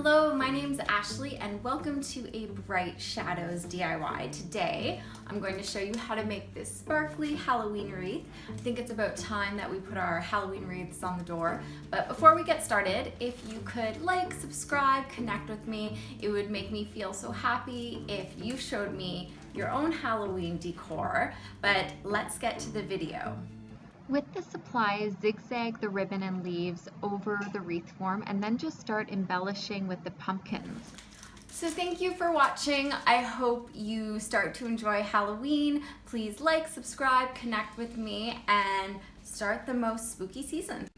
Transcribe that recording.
Hello, my name's Ashley and welcome to a Bright Shadows DIY. Today, I'm going to show you how to make this sparkly Halloween wreath. I think it's about time that we put our Halloween wreaths on the door. But before we get started, if you could like, subscribe, connect with me, it would make me feel so happy if you showed me your own Halloween decor. But let's get to the video. With the supplies, zigzag the ribbon and leaves over the wreath form and then just start embellishing with the pumpkins. So thank you for watching. I hope you start to enjoy Halloween. Please like, subscribe, connect with me, and start the most spooky season.